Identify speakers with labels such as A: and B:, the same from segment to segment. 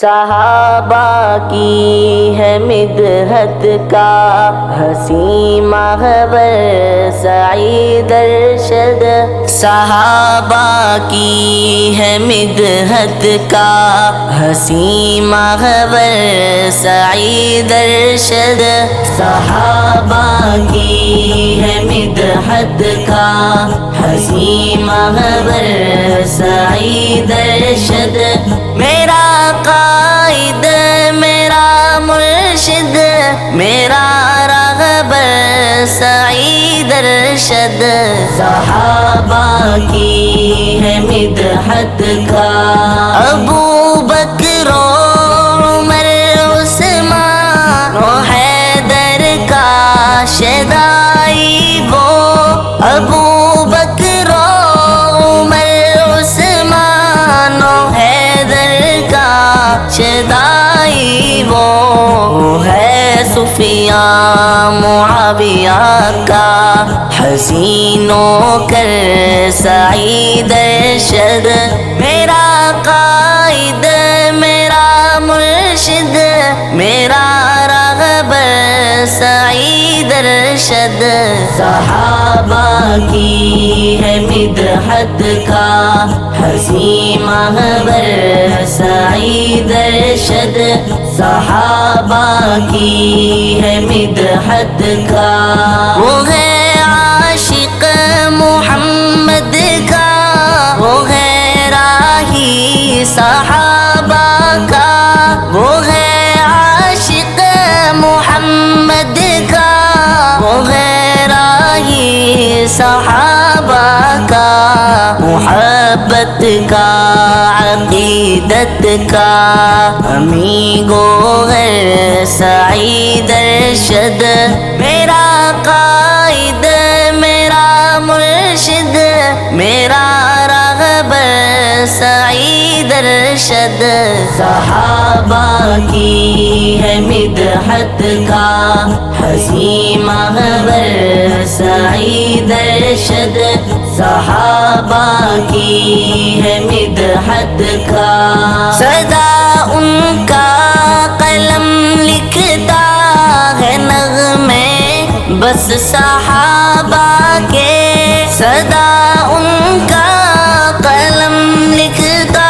A: صحابہ کی ہے مدحت کا حسین محور سعید ارشد، صحابہ کی ہے مدحت کا حسین محور سعید ارشد، صحابہ کی ہے مدحت کا حسین محور سعید ارشد، میرا قائد میرا مرشد میرا رہبر سعید ارشد، صحابہ کی ہے مدحت کا ابو بکر عمر عثمان و حیدر کا شیدائی وہ، ابو بکر عمر عثمان و حیدر کا شیدائی وہ ہے سفیان معاویہ کا حسین و کر سعید ارشد، میرا قائد میرا مرشد میرا رہبر سعید ارشد، صحابہ کی ہے مدحت کا حسین محور سعید ارشد، صحابہ کی ہے مدحت کا وہ ہے عاشق محمد کا، وہ ہے راہی صحابہ کا، وہ ہے عاشق محمد کا، وہ ہے راہی صحابہ کا، محبت کا عقیدت کا امیگو ہے سعید ارشد، میرا قائد میرا مرشد میرا رہبر سعید ارشد، صحابہ کی ہے مدحت کا حسین محور سعید ارشد، صحابہ کی ہے مدحت کا سدا ان کا قلم لکھتا ہے نغمے بس صحابہ کے، سدا ان کا قلم لکھتا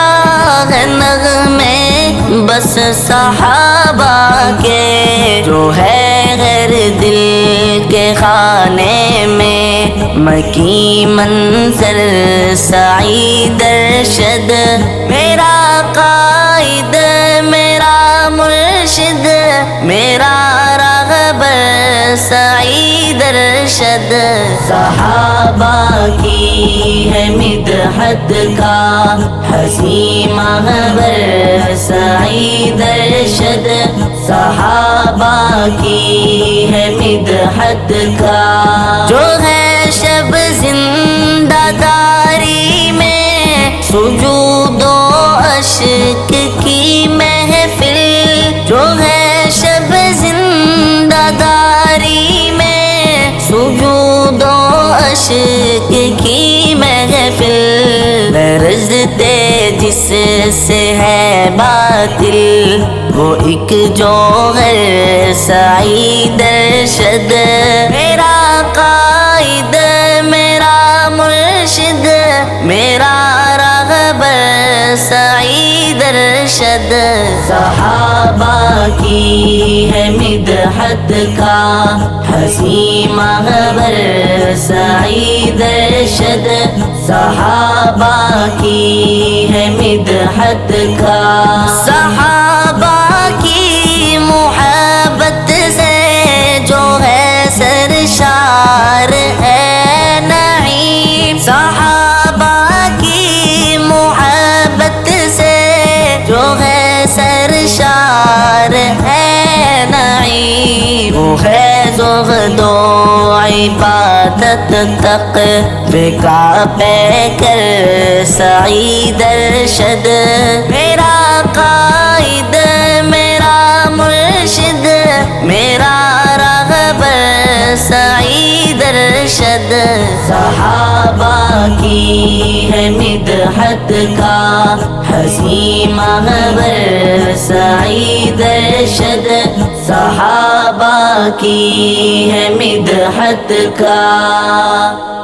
A: ہے نغمے بس صحابہ کے، جو ہے غیر دل کے خانے میں مکی منظر سعید ارشد، میرا قائد میرا مرشد میرا رہبر سعید ارشد، صحابہ کی ہے مدحت کا حسین محور سعید ارشد، صحابہ کی ہے مدحت کا جو ہے شب زندہ داری میں سجود و اشک کی محفل، جو ہے شب زندہ داری میں سجود و اشک کی محفل، لرزتے جس سے ہے باطل وہ ایک جوہر سعید ارشد، میرا قائد میرا مرشد میرا رہبر سعید ارشد، صحابہ کی ہے مدحت کا حسین محور سعید ارشد، صحابہ کی ہے مدحت کا صحابہ کی محبت سے جو ہے سرشار ہے نعیم، صحابہ کی محبت سے جو ہے سرشار ہے نعیم، وہ ہے زہد و عبادت تک کا پیکر سعید ارشد، میرا قائد میرا مرشد میرا رہبر سعید ارشد، صحابہ کی ہے مدحت کا حسین محور باقی ہے مدحت کا